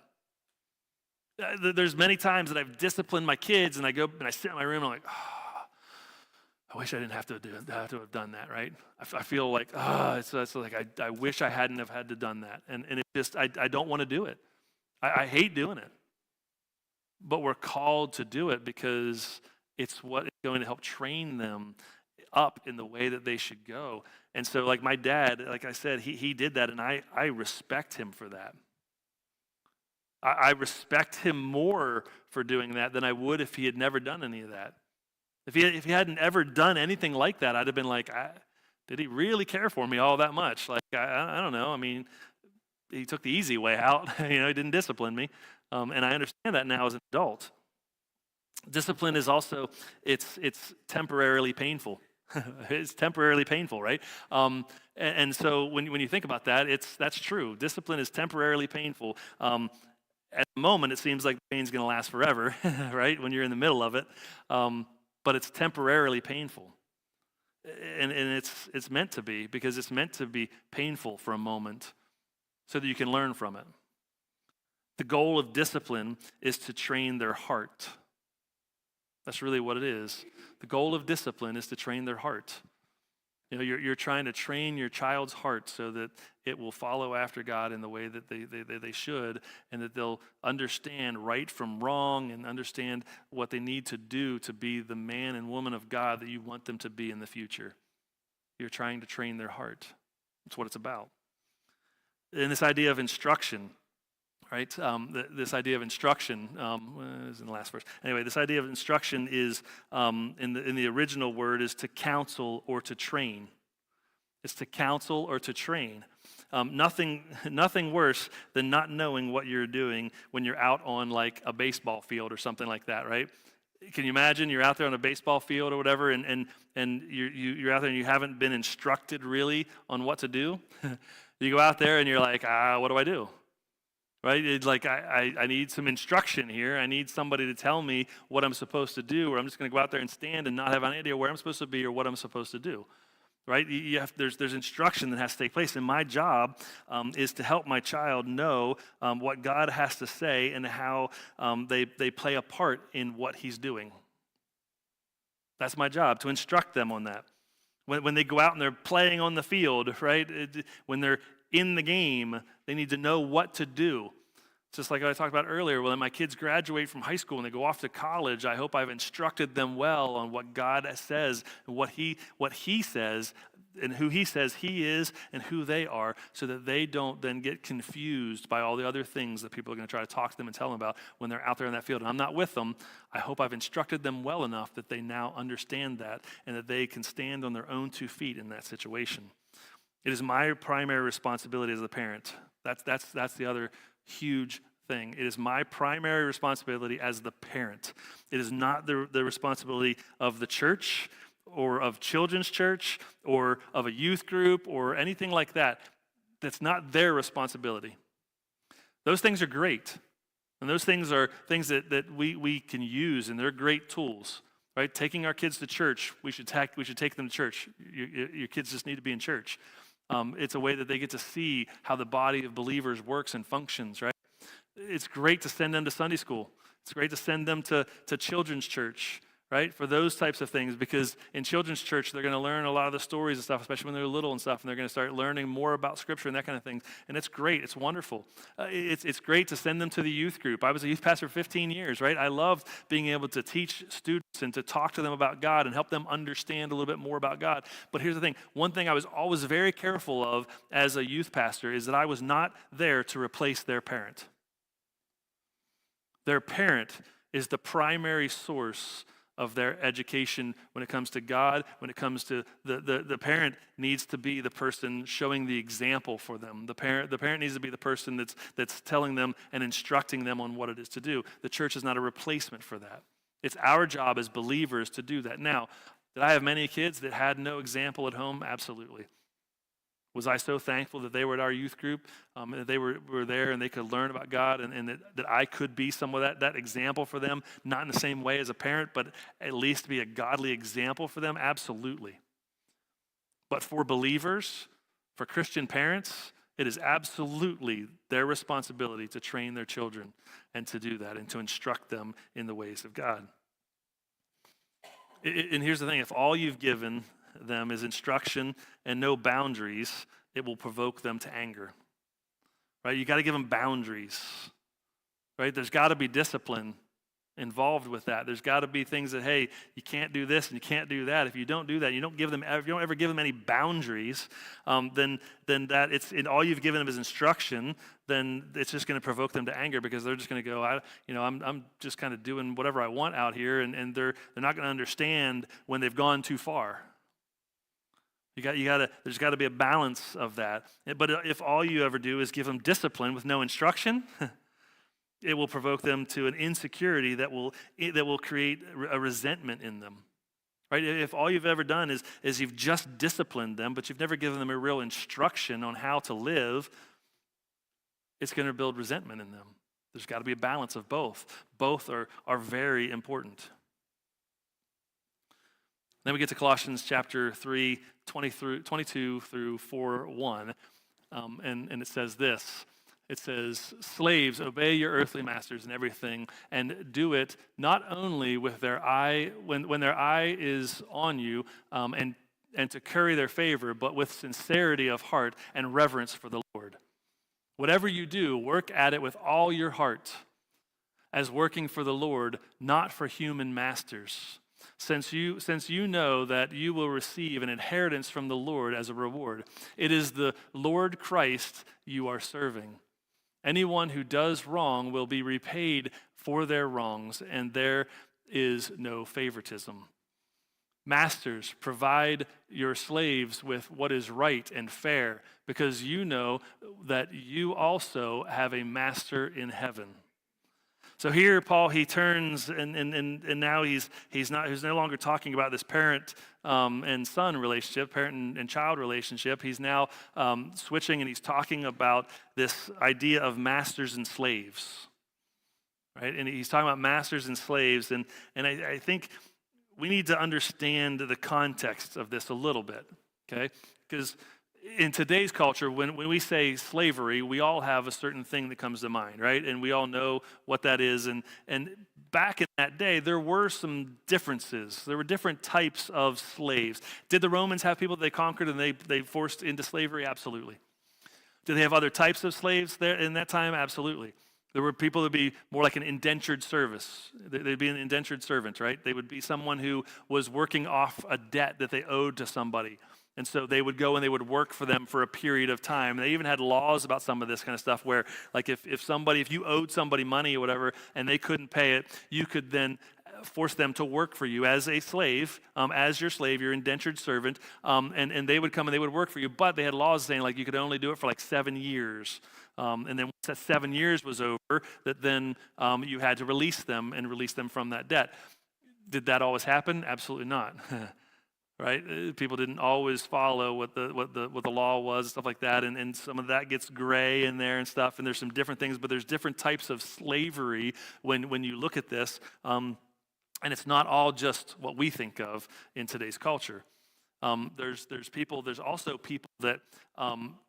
There's many times that I've disciplined my kids, and I go and I sit in my room, and I'm like, oh, I wish I didn't have to have done that, right? I feel like, it's like I wish I hadn't have had to done that, and it just I don't want to do it. I hate doing it, but we're called to do it because it's what is going to help train them up in the way that they should go. And so, like my dad, like I said, he did that, and I respect him for that. I respect him more for doing that than I would if he had never done any of that. If he hadn't ever done anything like that, I'd have been like, did he really care for me all that much? Like, I don't know. I mean, he took the easy way out. He didn't discipline me. And I understand that now as an adult. Discipline is also, it's temporarily painful. It's temporarily painful, right? And so when you think about that, that's true. Discipline is temporarily painful. At the moment, it seems like the pain's going to last forever, right? When you're in the middle of it, but it's temporarily painful, and it's meant to be, because it's meant to be painful for a moment, so that you can learn from it. The goal of discipline is to train their heart. That's really what it is. The goal of discipline is to train their heart. You're trying to train your child's heart so that it will follow after God in the way that they should, and that they'll understand right from wrong and understand what they need to do to be the man and woman of God that you want them to be in the future. You're trying to train their heart. That's what it's about. And this idea of instruction, right? This idea of instruction is in the last verse. Anyway, this idea of instruction is in the original word is to counsel or to train. It's to counsel or to train. Nothing worse than not knowing what you're doing when you're out on like a baseball field or something like that, right? Can you imagine you're out there on a baseball field or whatever, and you're out there and you haven't been instructed really on what to do? You go out there and you're like, what do I do? Right? It's like, I need some instruction here. I need somebody to tell me what I'm supposed to do, or I'm just going to go out there and stand and not have any idea where I'm supposed to be or what I'm supposed to do. Right? There's instruction that has to take place, and my job is to help my child know what God has to say and how they play a part in what he's doing. That's my job, to instruct them on that. When they go out and they're playing on the field, right? When they're in the game, they need to know what to do. Just like I talked about earlier, when my kids graduate from high school and they go off to college, I hope I've instructed them well on what God says, and what he says, and who he says he is and who they are, so that they don't then get confused by all the other things that people are going to try to talk to them and tell them about when they're out there in that field. And I'm not with them. I hope I've instructed them well enough that they now understand that and that they can stand on their own 2 feet in that situation. It is my primary responsibility as a parent. That's the other huge thing. It is my primary responsibility as the parent. It is not the responsibility of the church or of children's church or of a youth group or anything like that. That's not their responsibility. Those things are great. And those things are things that we can use, and they're great tools. Right? Taking our kids to church, we should take them to church. Your kids just need to be in church. It's a way that they get to see how the body of believers works and functions, right? It's great to send them to Sunday school. It's great to send them to children's church, right? For those types of things, because in children's church, they're going to learn a lot of the stories and stuff, especially when they're little and stuff, and they're going to start learning more about Scripture and that kind of thing. And it's great. It's wonderful. It's great to send them to the youth group. I was a youth pastor for 15 years, right? I loved being able to teach students and to talk to them about God and help them understand a little bit more about God. But here's the thing. One thing I was always very careful of as a youth pastor is that I was not there to replace their parent. Their parent is the primary source of their education when it comes to God, when it comes to the parent needs to be the person showing the example for them. The parent needs to be the person that's telling them and instructing them on what it is to do. The church is not a replacement for that. It's our job as believers to do that. Now, did I have many kids that had no example at home? Absolutely. Was I so thankful that they were at our youth group, and that they were there and they could learn about God, and that I could be some of that example for them, not in the same way as a parent, but at least be a godly example for them? Absolutely. But for believers, for Christian parents, It is absolutely their responsibility to train their children and to do that and to instruct them in the ways of God. And here's the thing, if all you've given them is instruction and no boundaries, it will provoke them to anger, right? You got to give them boundaries, right? There's got to be discipline involved with that. There's got to be things that, hey, you can't do this and you can't do that. If you don't do that, you don't ever give them any boundaries, then that it's in all you've given them is instruction. Then it's just going to provoke them to anger because they're just going to go, I'm just kind of doing whatever I want out here, and they're not going to understand when they've gone too far. There's got to be a balance of that. But if all you ever do is give them discipline with no instruction, it will provoke them to an insecurity that will create a resentment in them, right? If all you've ever done is you've just disciplined them, but you've never given them a real instruction on how to live, it's going to build resentment in them. There's got to be a balance of both. Both are very important. Then we get to Colossians chapter 3, 22 through 4:1, and it says this. It says, slaves, obey your earthly masters in everything, and do it not only with their eye, when their eye is on you, and to curry their favor, but with sincerity of heart and reverence for the Lord. Whatever you do, work at it with all your heart, as working for the Lord, not for human masters, since you know that you will receive an inheritance from the Lord as a reward. It is the Lord Christ you are serving. Anyone who does wrong will be repaid for their wrongs, and there is no favoritism. Masters, provide your slaves with what is right and fair, because you know that you also have a master in heaven. So here, Paul, he turns, and now he's no longer talking about this parent and son relationship, parent and child relationship. He's now switching, and he's talking about this idea of masters and slaves, right? And he's talking about masters and slaves, and I think we need to understand the context of this a little bit, okay? Because in today's culture, when we say slavery, we all have a certain thing that comes to mind, right? And we all know what that is. And back in that day, there were some differences. There were different types of slaves. Did the Romans have people that they conquered and they forced into slavery? Absolutely. Did they have other types of slaves there in that time? Absolutely. There were people that would be more like an indentured service. They'd be an indentured servant, right? They would be someone who was working off a debt that they owed to somebody. And so they would go and they would work for them for a period of time. They even had laws about some of this kind of stuff where, like, if you owed somebody money or whatever and they couldn't pay it, you could then force them to work for you as a slave, as your slave, your indentured servant, and they would come and they would work for you. But they had laws saying, like, you could only do it for like 7 years. And then once that 7 years was over, that then you had to release them from that debt. Did that always happen? Absolutely not. Right? People didn't always follow what the law was, stuff like that, and some of that gets gray in there and stuff, and there's some different things, but there's different types of slavery when you look at this, and it's not all just what we think of in today's culture. There's also people that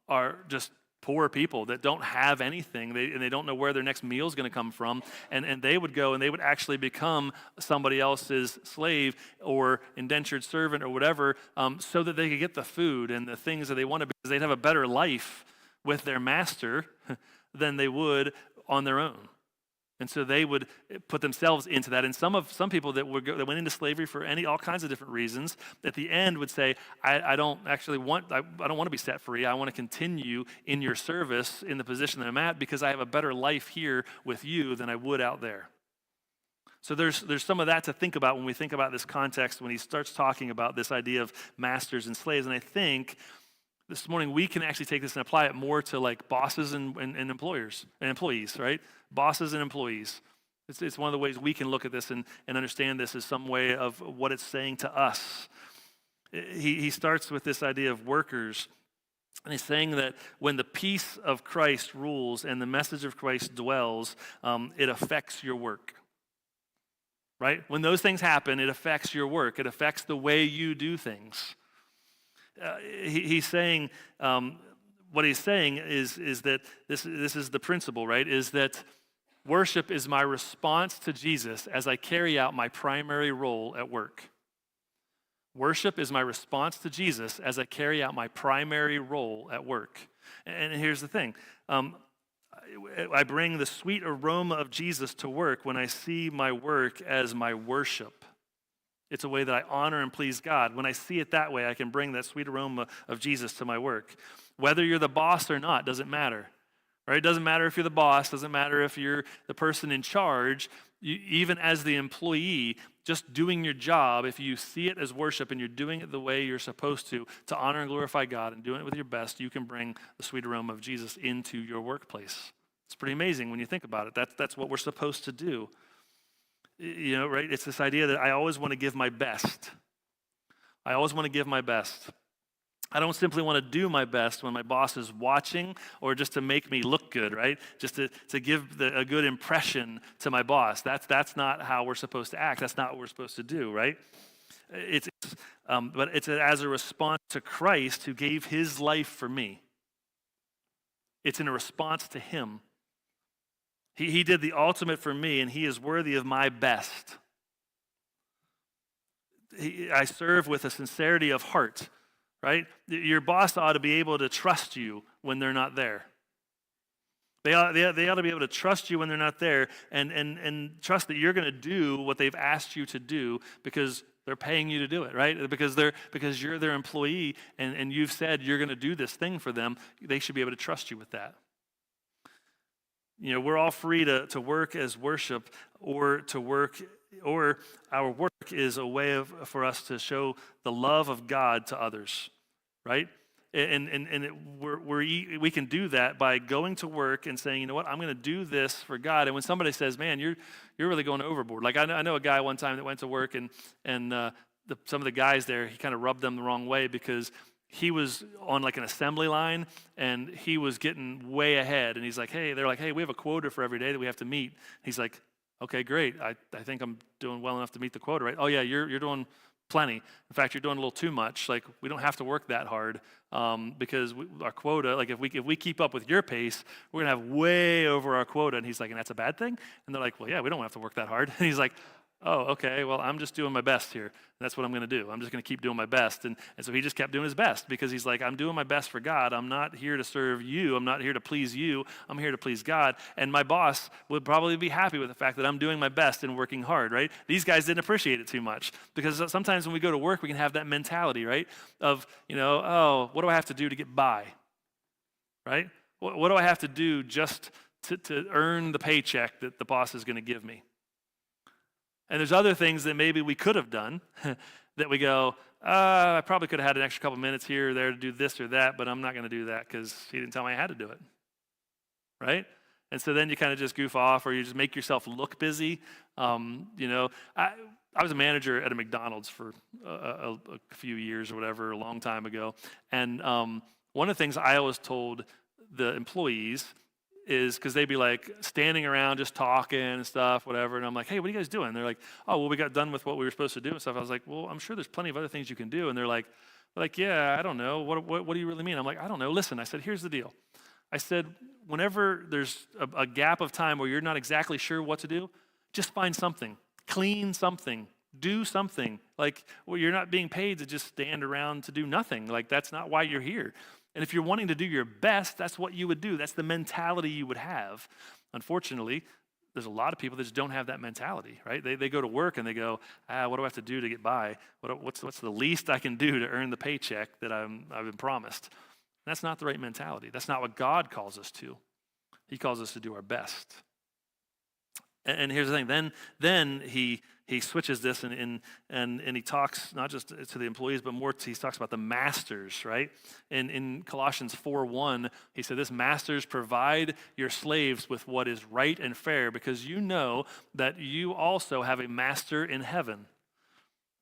are just poor people that don't have anything, and they don't know where their next meal is going to come from, and they would go and they would actually become somebody else's slave or indentured servant or whatever, so that they could get the food and the things that they wanted, because they'd have a better life with their master than they would on their own. And so they would put themselves into that. And some people that went into slavery for all kinds of different reasons, at the end would say, I don't want to be set free. I want to continue in your service in the position that I'm at, because I have a better life here with you than I would out there. So there's some of that to think about when we think about this context, when he starts talking about this idea of masters and slaves. And I think this morning we can actually take this and apply it more to like bosses and employers and employees, right? Bosses and employees. It's one of the ways we can look at this and understand this as some way of what it's saying to us. He starts with this idea of workers, and he's saying that when the peace of Christ rules and the message of Christ dwells, it affects your work. Right? When those things happen, it affects your work. It affects the way you do things. He's saying what he's saying is that this is the principle, right? Is that worship is my response to Jesus as I carry out my primary role at work. Worship is my response to Jesus as I carry out my primary role at work. And here's the thing. I bring the sweet aroma of Jesus to work when I see my work as my worship. It's a way that I honor and please God. When I see it that way, I can bring that sweet aroma of Jesus to my work. Whether you're the boss or not, doesn't matter. Right? It doesn't matter if you're the boss, doesn't matter if you're the person in charge. Even as the employee, just doing your job, if you see it as worship and you're doing it the way you're supposed to honor and glorify God and doing it with your best, you can bring the sweet aroma of Jesus into your workplace. It's pretty amazing when you think about it. That's what we're supposed to do. You know, right? It's this idea that I always want to give my best. I always want to give my best. I don't simply want to do my best when my boss is watching or just to make me look good, right? Just to give a good impression to my boss. That's not how we're supposed to act. That's not what we're supposed to do, right? But it's as a response to Christ who gave his life for me. It's in a response to him. He did the ultimate for me, and he is worthy of my best. I serve with a sincerity of heart. Right? Your boss ought to be able to trust you when they're not there. They ought to be able to trust you when they're not there and trust that you're going to do what they've asked you to do because they're paying you to do it, right? Because you're their employee and you've said you're going to do this thing for them. They should be able to trust you with that. You know, we're all free to work as worship or our work is a way for us to show the love of God to others, right? We can do that by going to work and saying, you know what, I'm going to do this for God. And when somebody says, man, you're really going overboard. Like I know a guy one time that went to work and some of the guys there, he kind of rubbed them the wrong way because he was on like an assembly line and he was getting way ahead. And he's like, they're like, hey, we have a quota for every day that we have to meet. He's like, okay, great. I think I'm doing well enough to meet the quota, right? Oh yeah, you're doing plenty. In fact, you're doing a little too much. Like we don't have to work that hard because our quota, like if we keep up with your pace, we're gonna have way over our quota. And he's like, and that's a bad thing? And they're like, well, yeah, we don't have to work that hard. And he's like, oh, okay, well, I'm just doing my best here. That's what I'm going to do. I'm just going to keep doing my best. And so he just kept doing his best because he's like, I'm doing my best for God. I'm not here to serve you. I'm not here to please you. I'm here to please God. And my boss would probably be happy with the fact that I'm doing my best and working hard, right? These guys didn't appreciate it too much because sometimes when we go to work, we can have that mentality, right? Of, oh, what do I have to do to get by, right? What do I have to do just to earn the paycheck that the boss is going to give me? And there's other things that maybe we could have done that we go, I probably could have had an extra couple minutes here or there to do this or that, but I'm not going to do that because he didn't tell me I had to do it, right? And so then you kind of just goof off or you just make yourself look busy. I was a manager at a McDonald's for a few years or whatever, a long time ago. And one of the things I always told the employees is because they'd be like standing around just talking and stuff, whatever. And I'm like, hey, what are you guys doing? And they're like, oh, well, we got done with what we were supposed to do and stuff. I was like, well, I'm sure there's plenty of other things you can do. And they're like, yeah, I don't know. What do you really mean? I'm like, I don't know. Listen, I said, here's the deal. I said, whenever there's a gap of time where you're not exactly sure what to do, just find something, clean something, do something. Like, well, you're not being paid to just stand around to do nothing. Like, that's not why you're here. And if you're wanting to do your best, that's what you would do. That's the mentality you would have. Unfortunately, there's a lot of people that just don't have that mentality, right? They go to work and they go, what do I have to do to get by? What's the least I can do to earn the paycheck that I've been promised? And that's not the right mentality. That's not what God calls us to. He calls us to do our best. And here's the thing. Then he switches this and he talks not just to the employees, but more he talks about the masters, right? In Colossians 4:1, he said, "This masters, provide your slaves with what is right and fair, because you know that you also have a master in heaven,"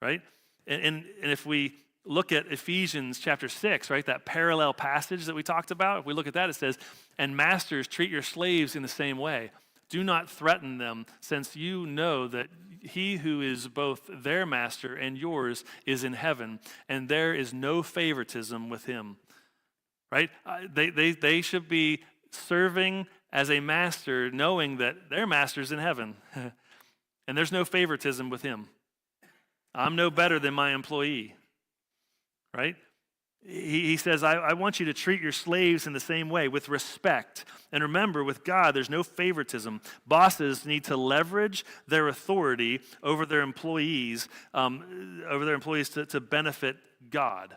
right? And if we look at Ephesians chapter 6, right, that parallel passage that we talked about, if we look at that, it says, "And masters, treat your slaves in the same way. Do not threaten them, since you know that he who is both their master and yours is in heaven, and there is no favoritism with him." right? They should be serving as a master, knowing that their master's in heaven. And there's no favoritism with him. I'm no better than my employee, right? He says, I want you to treat your slaves in the same way, with respect. And remember, with God, there's no favoritism. Bosses need to leverage their authority over their employees, to benefit God,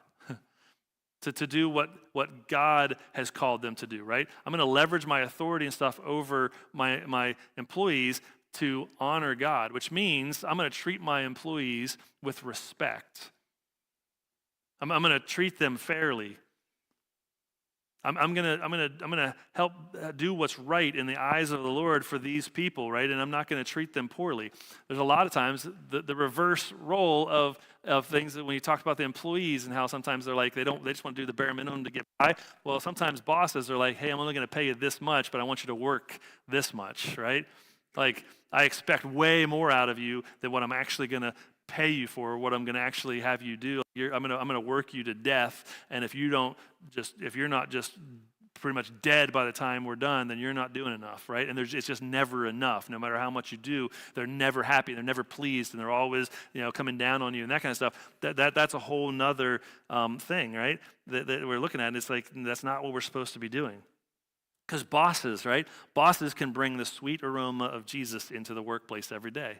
to do what God has called them to do, right? I'm going to leverage my authority and stuff over my employees to honor God, which means I'm going to treat my employees with respect. I'm going to treat them fairly. I'm going to help do what's right in the eyes of the Lord for these people, right? And I'm not going to treat them poorly. There's a lot of times the reverse role of things that when you talk about the employees and how sometimes they're like they just want to do the bare minimum to get by. Well, sometimes bosses are like, hey, I'm only going to pay you this much, but I want you to work this much, right? Like I expect way more out of you than what I'm actually going to pay you for, what I'm going to actually have you do. I'm going to work you to death, and if you're not just pretty much dead by the time we're done, then you're not doing enough, right? And it's just never enough. No matter how much you do, they're never happy, they're never pleased, and they're always coming down on you and that kind of stuff. That's a whole nother thing, right? That we're looking at. And it's like that's not what we're supposed to be doing. Because bosses, right? Bosses can bring the sweet aroma of Jesus into the workplace every day.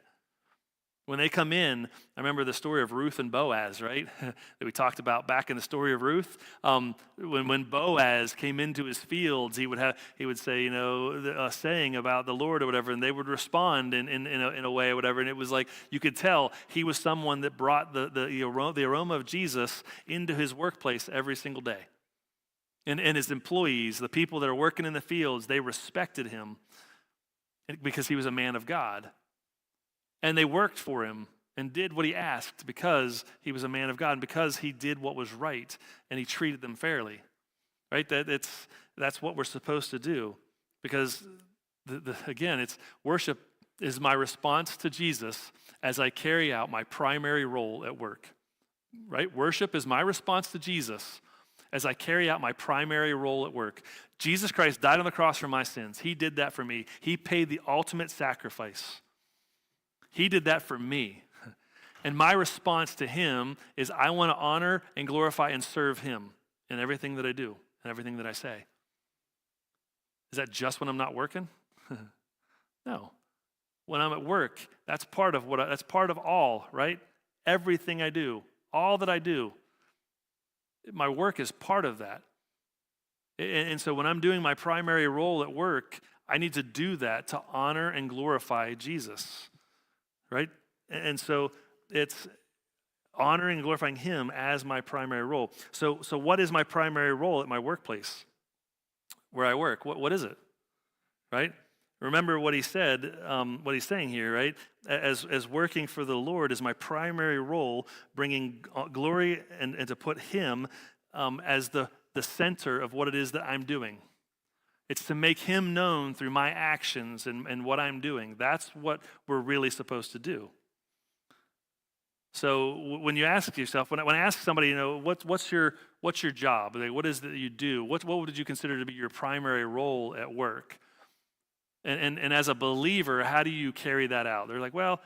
When they come in, I remember the story of Ruth and Boaz, right? That we talked about back in the story of Ruth. When Boaz came into his fields, he would say, a saying about the Lord or whatever, and they would respond in a way or whatever. And it was like you could tell he was someone that brought the aroma of Jesus into his workplace every single day. And his employees, the people that are working in the fields, they respected him because he was a man of God. And they worked for him and did what he asked because he was a man of God and because he did what was right and he treated them fairly, right? That's what we're supposed to do because, again, it's worship is my response to Jesus as I carry out my primary role at work, right? Worship is my response to Jesus as I carry out my primary role at work. Jesus Christ died on the cross for my sins. He did that for me. He paid the ultimate sacrifice. He did that for me. And my response to him is I want to honor and glorify and serve him in everything that I do and everything that I say. Is that just when I'm not working? No. When I'm at work, that's part of all, right? Everything I do, all that I do, my work is part of that. And so when I'm doing my primary role at work, I need to do that to honor and glorify Jesus. Right? And so it's honoring and glorifying him as my primary role. So what is my primary role at my workplace where I work? What is it? Right? Remember what he said, what he's saying here, right? As working for the Lord is my primary role, bringing glory and to put him as the center of what it is that I'm doing. It's to make him known through my actions and what I'm doing. That's what we're really supposed to do. So when you ask yourself, when I ask somebody, what's your job? Like, what is it that you do? What would you consider to be your primary role at work? And as a believer, how do you carry that out? They're like, well,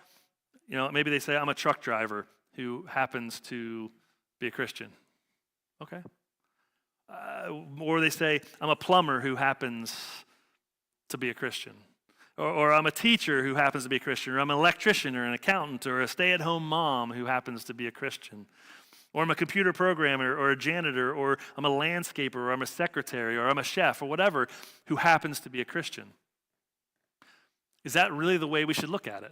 maybe they say I'm a truck driver who happens to be a Christian. Okay. Or they say, I'm a plumber who happens to be a Christian. Or I'm a teacher who happens to be a Christian. Or I'm an electrician or an accountant or a stay-at-home mom who happens to be a Christian. Or I'm a computer programmer or a janitor or I'm a landscaper or I'm a secretary or I'm a chef or whatever who happens to be a Christian. Is that really the way we should look at it?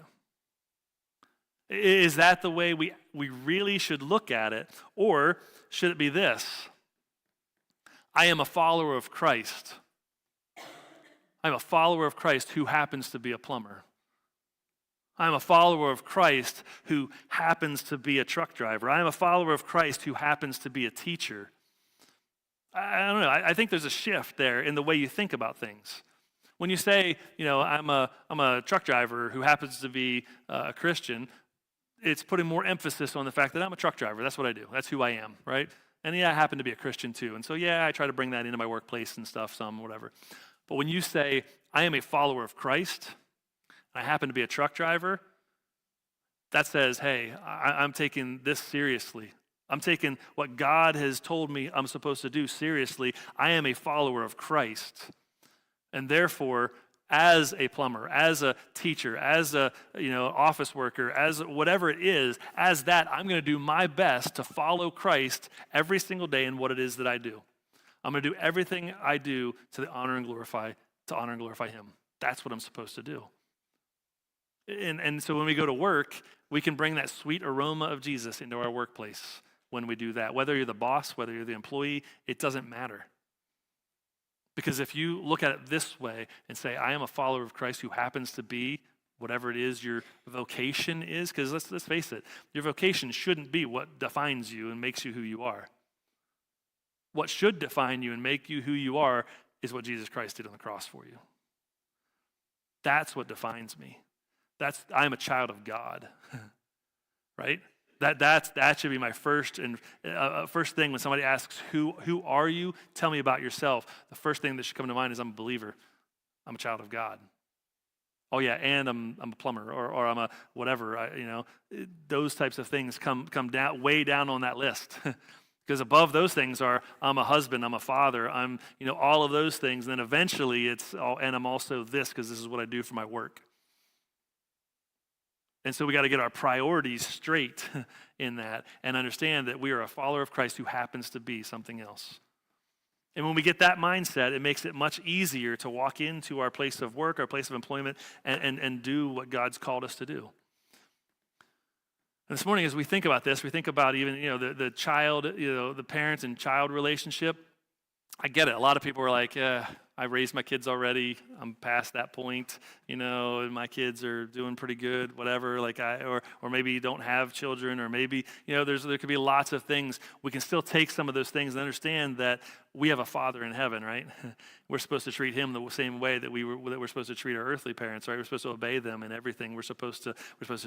Is that the way we really should look at it? Or should it be this? I am a follower of Christ. I'm a follower of Christ who happens to be a plumber. I'm a follower of Christ who happens to be a truck driver. I'm a follower of Christ who happens to be a teacher. I don't know. I think there's a shift there in the way you think about things. When you say, I'm a truck driver who happens to be a Christian, it's putting more emphasis on the fact that I'm a truck driver. That's what I do. That's who I am, right? And yeah, I happen to be a Christian too. And so yeah, I try to bring that into my workplace and stuff, some, whatever. But when you say, I am a follower of Christ, I happen to be a truck driver, that says, hey, I'm taking this seriously. I'm taking what God has told me I'm supposed to do seriously. I am a follower of Christ. And therefore, as a plumber, as a teacher, as a office worker, as whatever it is, as that, I'm going to do my best to follow Christ every single day in what it is that I do. I'm going to do everything I do to honor and glorify Him. That's what I'm supposed to do. And so when we go to work, we can bring that sweet aroma of Jesus into our workplace when we do that. Whether you're the boss, whether you're the employee, it doesn't matter. Because if you look at it this way and say, I am a follower of Christ who happens to be whatever it is your vocation is, because let's face it, your vocation shouldn't be what defines you and makes you who you are. What should define you and make you who you are is what Jesus Christ did on the cross for you. That's what defines me. I'm a child of God, right? That should be my first thing when somebody asks, who are you? Tell me about yourself. The first thing that should come to mind is I'm a believer. I'm a child of God. Oh yeah, and I'm a plumber or I'm a whatever. Those types of things come down way down on that list. Because above those things are I'm a husband, I'm a father, I'm all of those things. And then eventually and I'm also this because this is what I do for my work. And so we got to get our priorities straight in that and understand that we are a follower of Christ who happens to be something else. And when we get that mindset, it makes it much easier to walk into our place of work, our place of employment, and do what God's called us to do. And this morning, as we think about this, we think about even the child, the parents and child relationship. I get it. A lot of people are like, I raised my kids already. I'm past that point, and my kids are doing pretty good, whatever. Or maybe you don't have children, or maybe there could be lots of things. We can still take some of those things and understand that we have a Father in heaven, right? We're supposed to treat Him the same way that we're supposed to treat our earthly parents, right? We're supposed to obey them in everything. We're supposed to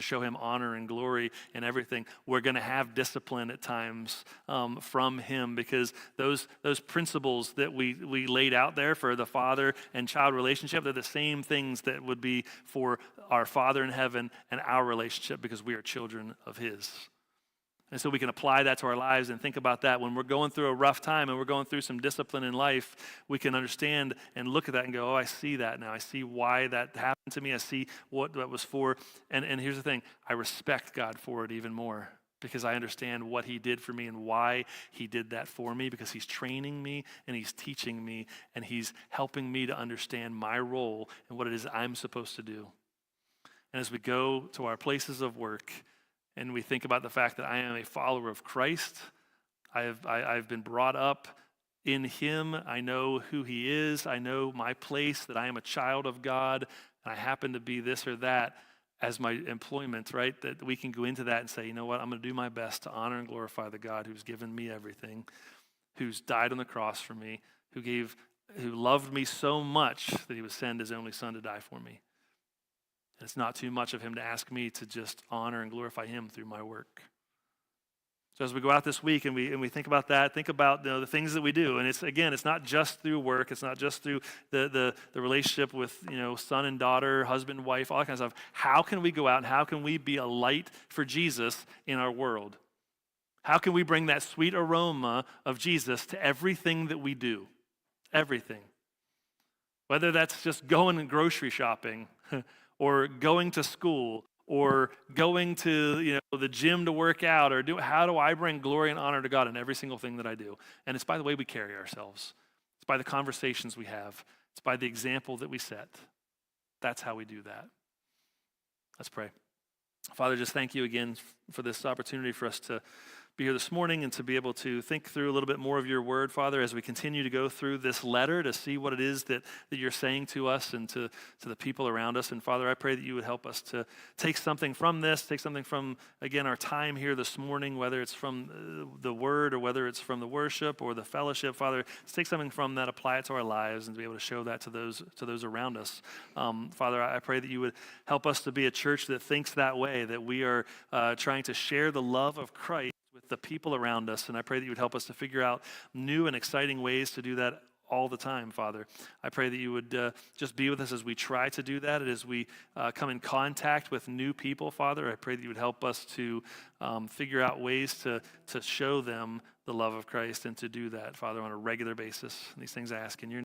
show Him honor and glory in everything. We're going to have discipline at times from Him because those principles that we laid out there for the father and child relationship, they're the same things that would be for our Father in heaven and our relationship because we are children of His. And so we can apply that to our lives and think about that. When we're going through a rough time and we're going through some discipline in life, we can understand and look at that and go, oh, I see that now. I see why that happened to me. I see what that was for. And here's the thing. I respect God for it even more because I understand what He did for me and why He did that for me, because He's training me and He's teaching me and He's helping me to understand my role and what it is I'm supposed to do. And as we go to our places of work, and we think about the fact that I am a follower of Christ, I've been brought up in Him. I know who He is. I know my place, that I am a child of God, and I happen to be this or that as my employment, right? That we can go into that and say, you know what, I'm going to do my best to honor and glorify the God who's given me everything, who's died on the cross for me, who loved me so much that He would send His only Son to die for me. It's not too much of Him to ask me to just honor and glorify Him through my work. So as we go out this week and we think about that, think about the things that we do. And it's not just through work. It's not just through the relationship with son and daughter, husband, wife, all that kind of stuff. How can we go out and how can we be a light for Jesus in our world? How can we bring that sweet aroma of Jesus to everything that we do? Everything. Whether that's just going and grocery shopping, or going to school, or going to the gym to work out, or how do I bring glory and honor to God in every single thing that I do? And it's by the way we carry ourselves. It's by the conversations we have. It's by the example that we set. That's how we do that. Let's pray. Father, just thank you again for this opportunity for us to be here this morning and to be able to think through a little bit more of your word, Father, as we continue to go through this letter to see what it is that you're saying to us and to the people around us. And Father, I pray that you would help us to take something from this, take something from, again, our time here this morning, whether it's from the word or whether it's from the worship or the fellowship. Father, let's take something from that, apply it to our lives, and to be able to show that to those around us. Father, I pray that you would help us to be a church that thinks that way, that we are trying to share the love of Christ with the people around us. And I pray that you would help us to figure out new and exciting ways to do that all the time, Father. I pray that you would just be with us as we try to do that, and as we come in contact with new people, Father. I pray that you would help us to figure out ways to show them the love of Christ and to do that, Father, on a regular basis. These things I ask in your name.